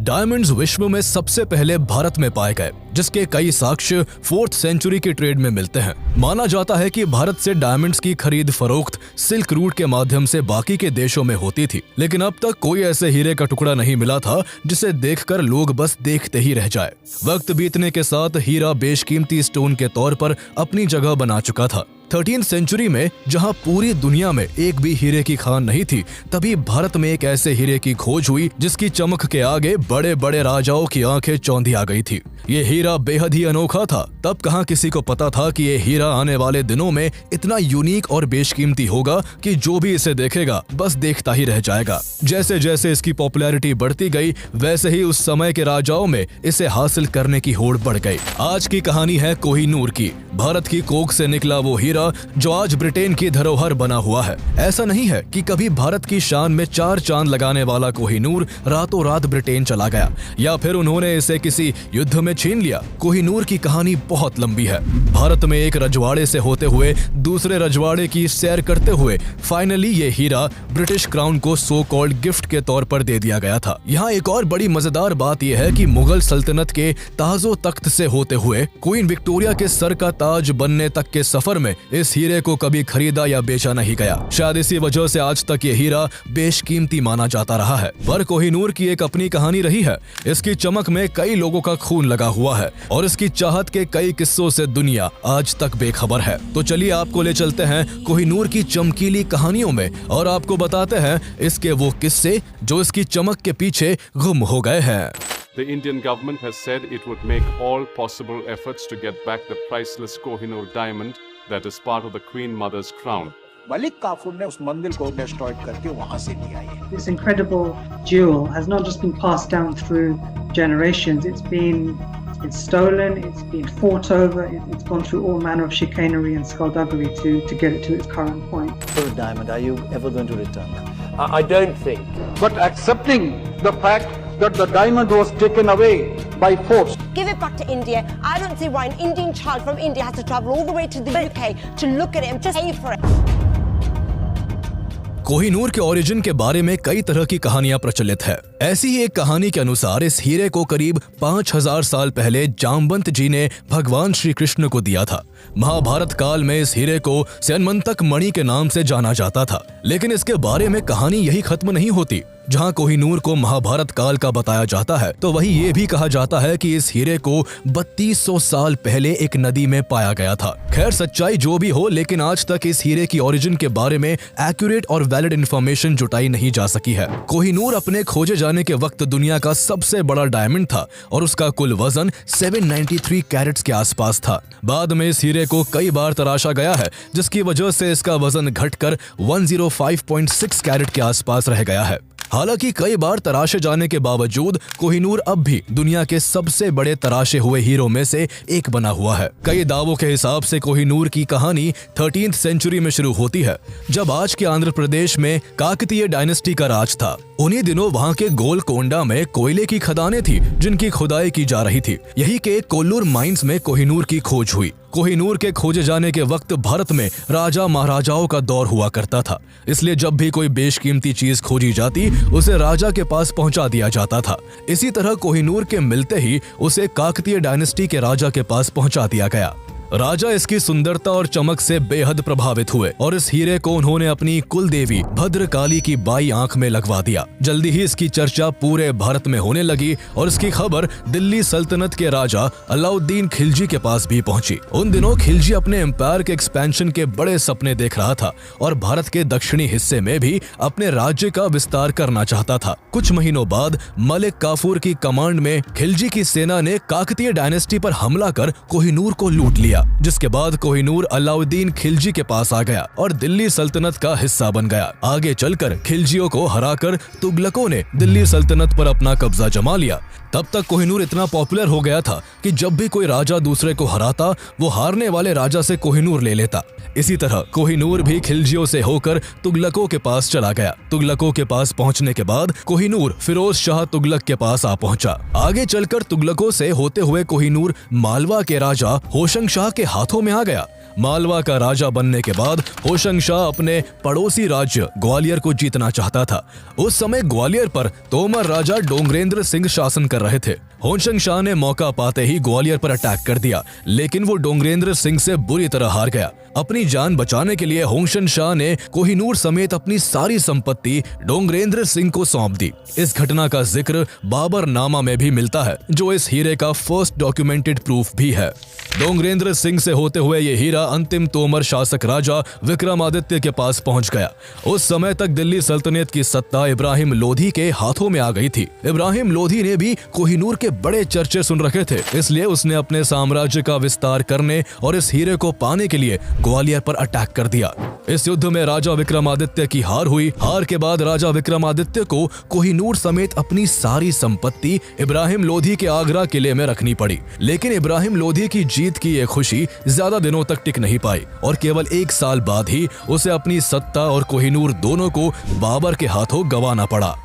Diamonds विश्व में सबसे पहले भारत में पाए गए, जिसके कई साक्ष्य 4th सेंचुरी की ट्रेड में मिलते हैं। माना जाता है कि भारत से डायमंड्स की खरीद फरोख्त सिल्क रूट के माध्यम से बाकी के देशों में होती थी, लेकिन अब तक कोई ऐसे हीरे का टुकड़ा नहीं मिला था जिसे देखकर लोग बस देखते ही रह जाए। वक्त बीतने के साथ हीरा बेशकीमती स्टोन के तौर पर अपनी जगह बना चुका था। 13th सेंचुरी में जहां पूरी दुनिया में एक भी हीरे की खान नहीं थी, तभी भारत में एक ऐसे हीरे की खोज हुई जिसकी चमक के आगे बड़े बड़े राजाओं की आंखें चौंधी आ गई थी। ये हीरा बेहद ही अनोखा था। तब कहां किसी को पता था कि ये हीरा आने वाले दिनों में इतना यूनिक और बेशकीमती होगा कि जो भी इसे देखेगा बस देखता ही रह जाएगा। जैसे जैसे इसकी पॉपुलैरिटी बढ़ती गई, वैसे ही उस समय के राजाओं में इसे हासिल करने की होड़ बढ़ गई। आज की कहानी है कोहिनूर की। भारत की कोख से निकला वो हीरा जो आज ब्रिटेन की धरोहर बना हुआ है। ऐसा नहीं है कि कभी भारत की शान में 4 चांद लगाने वाला कोहिनूर रातों रात ब्रिटेन चला गया या फिर उन्होंने इसे किसी युद्ध में छीन लिया। कोहिनूर की कहानी बहुत लंबी है। भारत में एक रजवाड़े से होते हुए दूसरे रजवाड़े की सैर करते हुए फाइनली ये हीरा ब्रिटिश क्राउन को सो कॉल्ड गिफ्ट के तौर पर दे दिया गया था। यहाँ एक और बड़ी मजेदार बात यह है कि मुगल सल्तनत के ताजो तख्त से होते हुए क्वीन विक्टोरिया के सर का ताज बनने तक के सफर में इस हीरे को कभी खरीदा या बेचा नहीं गया। शायद इसी वजह से आज तक ये हीरा बेशकीमती माना जाता रहा है। पर कोहिनूर की एक अपनी कहानी रही है। इसकी चमक में कई लोगों का खून लगा हुआ है और इसकी चाहत के कई किस्सों से दुनिया आज तक बेखबर है। तो चलिए आपको ले चलते हैं कोहिनूर की चमकीली कहानियों में और आपको बताते हैं इसके वो किस्से जो इसकी चमक के पीछे गुम हो गए हैं। The Indian government has said it would make all possible efforts to get back the priceless Kohinoor diamond that is part of the Queen Mother's crown. Malik Kafur ने उस मंदिर को डिस्ट्रॉय करके वहां से लिया है। This incredible jewel has not just been passed down through generations. It's stolen. It's been fought over. It's gone through all manner of chicanery and skullduggery to get it to its current point. For the diamond, are you ever going to return that? I don't think. But accepting the fact that the diamond was taken away by force. Give it back to India. I don't see why an Indian child from India has to travel all the way to the UK to look at it and just pay for it. Kohinoor के origin के बारे में कई तरह की कहानियां प्रचलित है। ऐसी ही एक कहानी के अनुसार इस हीरे को करीब 5000 साल पहले जामवंत जी ने भगवान श्री कृष्ण को दिया था। महाभारत काल में इस हीरे को स्यनमंतक मणि के नाम से जाना जाता था। लेकिन इसके बारे में कहानी यही खत्म नहीं होती। जहां कोहिनूर को महाभारत काल का बताया जाता है, तो वही ये भी कहा जाता है कि इस हीरे को 3200 साल पहले एक नदी में पाया गया था। खैर सच्चाई जो भी हो, लेकिन आज तक इस हीरे की ओरिजिन के बारे में एक्यूरेट और वैलिड इंफॉर्मेशन जुटाई नहीं जा सकी है। कोहिनूर अपने खोजे जाने के वक्त दुनिया का सबसे बड़ा डायमंड था और उसका कुल वजन 793 कैरेट्स के आसपास था। बाद में इस हीरे को कई बार तराशा गया है, जिसकी वजह से इसका वजन घटकर 105.6 कैरेट के आसपास रह गया है। हालांकि कई बार तराशे जाने के बावजूद कोहिनूर अब भी दुनिया के सबसे बड़े तराशे हुए हीरों में से एक बना हुआ है। कई दावों के हिसाब से कोहिनूर की कहानी 13th सेंचुरी में शुरू होती है, जब आज के आंध्र प्रदेश में काकतीय डायनेस्टी का राज था। उन्हीं दिनों वहां के गोलकोंडा में कोयले की खदानें थी, जिनकी खुदाई की जा रही थी। यही के कोल्लूर माइंस में कोहिनूर की खोज हुई। कोहिनूर के खोजे जाने के वक्त भारत में राजा महाराजाओं का दौर हुआ करता था, इसलिए जब भी कोई बेशकीमती चीज खोजी जाती उसे राजा के पास पहुंचा दिया जाता था। इसी तरह कोहिनूर के मिलते ही उसे काकतीय डायनेस्टी के राजा के पास पहुंचा दिया गया। राजा इसकी सुंदरता और चमक से बेहद प्रभावित हुए और इस हीरे को उन्होंने अपनी कुल देवी भद्रकाली की बाई आंख में लगवा दिया। जल्दी ही इसकी चर्चा पूरे भारत में होने लगी और इसकी खबर दिल्ली सल्तनत के राजा अलाउद्दीन खिलजी के पास भी पहुंची। उन दिनों खिलजी अपने एम्पायर के एक्सपेंशन के बड़े सपने देख रहा था और भारत के दक्षिणी हिस्से में भी अपने राज्य का विस्तार करना चाहता था। कुछ महीनों बाद मलिक काफूर की कमांड में खिलजी की सेना ने काकतीय डायनेस्टी पर हमला कर कोहिनूर को लूट लिया, जिसके बाद कोहिनूर अलाउद्दीन खिलजी के पास आ गया और दिल्ली सल्तनत का हिस्सा बन गया। आगे चलकर खिलजियों को हराकर तुगलकों ने दिल्ली सल्तनत पर अपना कब्जा जमा लिया। तब तक कोहिनूर इतना पॉपुलर हो गया था कि जब भी कोई राजा दूसरे को हराता, वो हारने वाले राजा से कोहिनूर ले लेता। इसी तरह कोहिनूर भी खिलजियों से होकर तुगलकों के पास चला गया। तुगलकों के पास पहुंचने के बाद कोहिनूर फिरोज शाह तुगलक के पास आ पहुंचा। आगे चलकर तुगलकों से होते हुए कोहिनूर मालवा के राजा होशंग शाह के हाथों में आ गया। मालवा का राजा बनने के बाद होशंग शाह अपने पड़ोसी राज्य ग्वालियर को जीतना चाहता था। उस समय ग्वालियर पर तोमर राजा डोंगरेंद्र सिंह शासन कर रहे थे। होशंग शाह ने मौका पाते ही ग्वालियर पर अटैक कर दिया, लेकिन वो डोंगरेंद्र सिंह से बुरी तरह हार गया। अपनी जान बचाने के लिए होशंग शाह ने कोहिनूर समेत अपनी सारी संपत्ति डोंगरेंद्र सिंह को सौंप दी। इस घटना का जिक्र बाबर नामा में भी मिलता है, जो इस हीरे का फर्स्ट डॉक्यूमेंटेड प्रूफ भी है। डोंगरेंद्र सिंह से होते हुए ये हीरा अंतिम तोमर शासक राजा विक्रमादित्य के पास पहुंच गया। उस समय तक दिल्ली सल्तनत की सत्ता इब्राहिम लोधी के हाथों में आ गई थी। इब्राहिम लोधी ने भी कोहिनूर के बड़े चर्चे सुन रखे थे, इसलिए उसने अपने साम्राज्य का विस्तार करने और इस हीरे को पाने के लिए ग्वालियर पर अटैक कर दिया। इस युद्ध में राजा विक्रमादित्य की हार हुई। हार के बाद राजा विक्रमादित्य को कोहिनूर समेत अपनी सारी संपत्ति इब्राहिम लोधी के आगरा किले में रखनी पड़ी। लेकिन इब्राहिम लोधी की जीत की ये खुशी ज्यादा दिनों तक टिक नहीं पाई और केवल 1 साल बाद ही उसे अपनी सत्ता और कोहिनूर दोनों को बाबर के हाथों गंवाना पड़ा।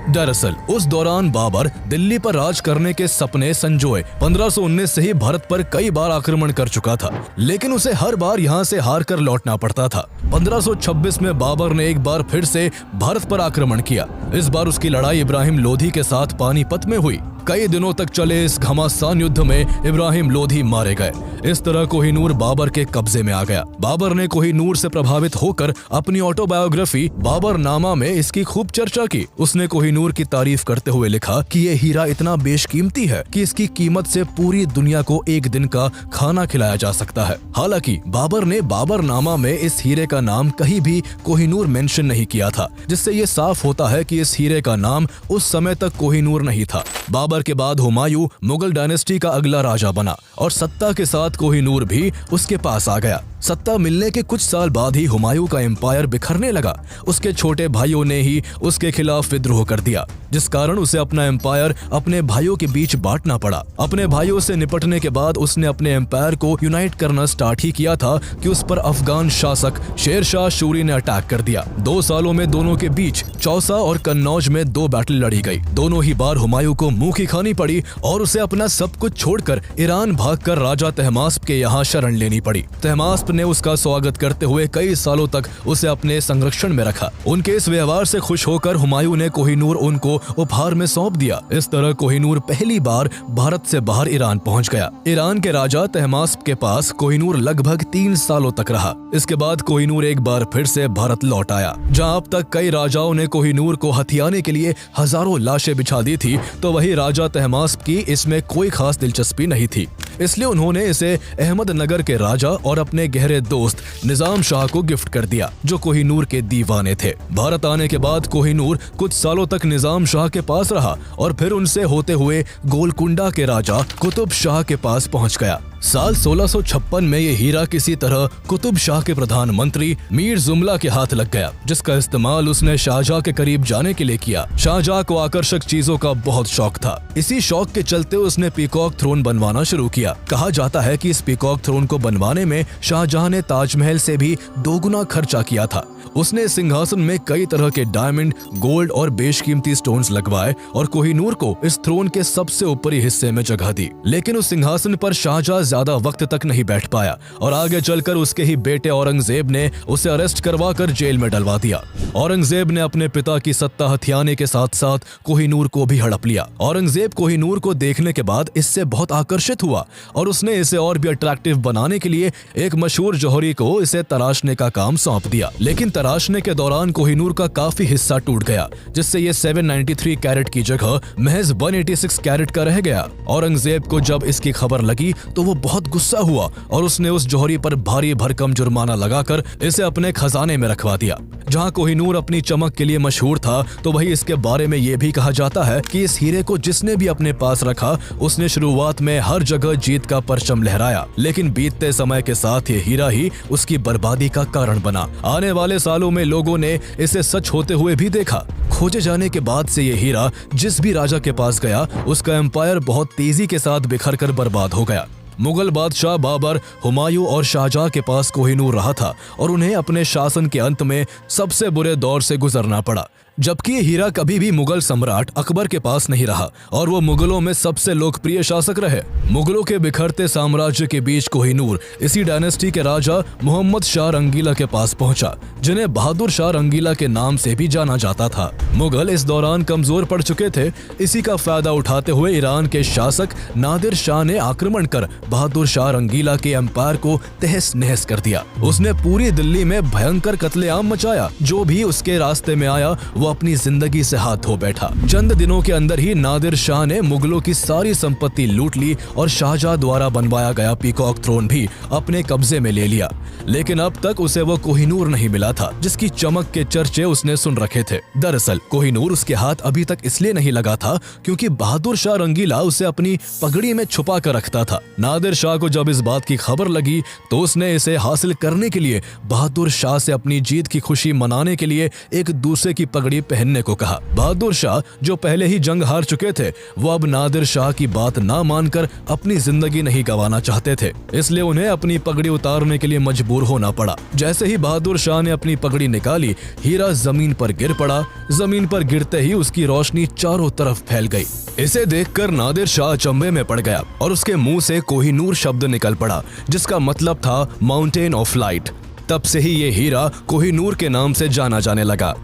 दरअसल उस दौरान बाबर दिल्ली पर राज करने के सपने संजोए 1519 से ही भारत पर कई बार आक्रमण कर चुका था, लेकिन उसे हर बार यहाँ से हार कर लौटना पड़ता था। 1526 में बाबर ने एक बार फिर से भारत पर आक्रमण किया। इस बार उसकी लड़ाई इब्राहिम लोधी के साथ पानीपत में हुई। कई दिनों तक चले इस घमासान युद्ध में इब्राहिम लोधी मारे गए। इस तरह कोहिनूर बाबर के कब्जे में आ गया। बाबर ने कोहिनूर से प्रभावित होकर अपनी ऑटोबायोग्राफी बाबर नामा में इसकी खूब चर्चा की। उसने कोहिनूर की तारीफ करते हुए लिखा कि ये हीरा इतना बेशकीमती है कि इसकी कीमत से पूरी दुनिया को एक दिन का खाना खिलाया जा सकता है। हालांकि बाबर ने बाबर नामा में इस हीरे का नाम कहीं भी कोहिनूर मेंशन नहीं किया था, जिससे ये साफ होता है कि इस हीरे का नाम उस समय तक कोहिनूर नहीं था। बाबर के बाद हुमायूं मुगल डायनेस्टी का अगला राजा बना और सत्ता के साथ कोहिनूर भी उसके पास आ गया। सत्ता मिलने के कुछ साल बाद ही हुमायूं का एम्पायर बिखरने लगा। उसके छोटे भाइयों ने ही उसके खिलाफ विद्रोह कर दिया, जिस कारण उसे अपना एम्पायर अपने भाइयों के बीच बांटना पड़ा। अपने भाइयों से निपटने के बाद उसने अपने एम्पायर को यूनाइट करना स्टार्ट ही किया था कि उस पर अफगान शासक शेर शाह सूरी ने अटैक कर दिया। 2 सालों में दोनों के बीच चौसा और कन्नौज में 2 बैटल लड़ी गई। दोनों ही बार हुमायूं को मुंह की खानी पड़ी और उसे अपना सब कुछ छोड़कर ईरान भागकर राजा तहमास्प के यहाँ शरण लेनी पड़ी। तहमास्प ने उसका स्वागत करते हुए कई सालों तक उसे अपने संरक्षण में रखा। उनके इस व्यवहार से खुश होकर हुमायूं ने कोहिनूर उनको उपहार में सौंप दिया। इस तरह कोहिनूर पहली बार भारत से बाहर ईरान पहुंच गया। ईरान के राजा तहमास्प के पास कोहिनूर लगभग 3 सालों तक रहा। इसके बाद कोहिनूर एक बार फिर से भारत लौट आया। जहां अब तक कई राजाओं ने कोहिनूर को हथियाने के लिए हजारों लाशें बिछा दी थी, तो वही राजा तहमास्प की इसमें कोई खास दिलचस्पी नहीं थी। इसलिए उन्होंने इसे अहमदनगर के राजा और अपने गहरे दोस्त निजाम शाह को गिफ्ट कर दिया, जो कोहिनूर के दीवाने थे। भारत आने के बाद कोहिनूर कुछ सालों तक निजाम शाह के पास रहा और फिर उनसे होते हुए गोलकुंडा के राजा कुतुब शाह के पास पहुंच गया। साल 1656 में ये हीरा किसी तरह कुतुब शाह के प्रधानमंत्री मीर जुमला के हाथ लग गया, जिसका इस्तेमाल उसने शाहजहां के करीब जाने के लिए किया। शाहजहां को आकर्षक चीजों का बहुत शौक था। इसी शौक के चलते उसने पीकॉक थ्रोन बनवाना शुरू किया। कहा जाता है कि इस पीकॉक थ्रोन को बनवाने में शाहजहां ने ताजमहल से भी 2 गुना खर्चा किया था। उसने सिंहासन में कई तरह के डायमंड, गोल्ड और बेशकीमती स्टोन्स लगवाए और कोहिनूर को इस थ्रोन के सबसे ऊपरी हिस्से में जगह दी। लेकिन उस सिंहासन पर शाहजहां ज्यादा वक्त तक नहीं बैठ पाया और आगे चलकर उसके ही बेटे औरंगजेब ने उसे अरेस्ट करवाकर जेल में डलवा दिया। औरंगजेब ने अपने पिता की सत्ता हथियाने के साथ साथ कोहिनूर को भी हड़प लिया। औरंगजेब कोहिनूर को देखने के बाद इससे बहुत आकर्षित हुआ और उसने इसे और भी अट्रैक्टिव बनाने के लिए एक मशहूर जौहरी को इसे तराशने का काम सौंप दिया। लेकिन तराशने के दौरान कोहिनूर का काफी हिस्सा टूट गया, जिससे ये 793 कैरेट की जगह महज 186 कैरेट का रह गया। औरंगजेब को जब इसकी खबर लगी तो वो बहुत गुस्सा हुआ और उसने उस जौहरी पर भारी भरकम जुर्माना लगाकर इसे अपने खजाने में रखवा दिया। जहां कोहिनूर अपनी चमक के लिए मशहूर था, तो वही इसके बारे में ये भी कहा जाता है कि इस हीरे को जिसने भी अपने पास रखा, उसने शुरुआत में हर जगह जीत का परचम लहराया, लेकिन बीतते समय के साथ ये हीरा ही उसकी बर्बादी का कारण बना। आने वाले सालों में लोगों ने इसे सच होते हुए भी देखा। खोजे जाने के बाद से ये हीरा जिस भी राजा के पास गया, उसका एम्पायर बहुत तेजी के साथ बिखर कर बर्बाद हो गया। मुगल बादशाह बाबर, हुमायूं और शाहजहां के पास कोहिनूर रहा था और उन्हें अपने शासन के अंत में सबसे बुरे दौर से गुजरना पड़ा। जबकि ये हीरा कभी भी मुगल सम्राट अकबर के पास नहीं रहा और वो मुगलों में सबसे लोकप्रिय शासक रहे। मुगलों के बिखरते साम्राज्य के बीच कोहिनूर इसी डायनेस्टी के राजा मोहम्मद शाह रंगीला के पास पहुंचा, जिन्हें बहादुर शाह रंगीला के नाम से भी जाना जाता था। मुगल इस दौरान कमजोर पड़ चुके थे। इसी का फायदा उठाते हुए ईरान के शासक नादिर शाह ने आक्रमण कर बहादुर शाह रंगीला के एम्पायर को तहस नहस कर दिया। उसने पूरी दिल्ली में भयंकर कत्लेआम मचाया। जो भी उसके रास्ते में आया वो अपनी जिंदगी से हाथ धो बैठा। चंद दिनों के अंदर ही नादिर शाह ने मुगलों की सारी संपत्ति लूट ली और शाहजहां द्वारा बनवाया गया पीकॉक थ्रोन भी अपने कब्जे में ले लिया। लेकिन अब तक उसे वो कोहिनूर नहीं मिला था जिसकी चमक के चर्चे उसने सुन रखे थे। दरअसल कोहिनूर उसके हाथ अभी तक इसलिए नहीं लगा था क्योंकि बहादुर शाह रंगीला उसे अपनी पगड़ी में छुपा कर रखता था। नादिर शाह को जब इस बात की खबर लगी तो उसने इसे हासिल करने के लिए बहादुर शाह से अपनी जीत की खुशी मनाने के लिए एक दूसरे की पगड़ी पहनने को कहा। बहादुर शाह जो पहले ही जंग हार चुके थे वो अब नादिर शाह की बात ना मानकर अपनी जिंदगी नहीं गंवाना चाहते थे, इसलिए उन्हें अपनी पगड़ी उतारने के लिए मजबूर होना पड़ा। जैसे ही बहादुर शाह ने अपनी पगड़ी निकाली, हीरा जमीन पर गिर पड़ा। जमीन पर गिरते ही उसकी रोशनी चारों तरफ फैल गई। इसे देखकर नादिर शाह अचंभे में पड़ गया और उसके मुंह से कोहिनूर शब्द निकल पड़ा, जिसका मतलब था माउंटेन ऑफ लाइट। तब से ही ये हीरा कोहिनूर के नाम से जाना जाने लगा।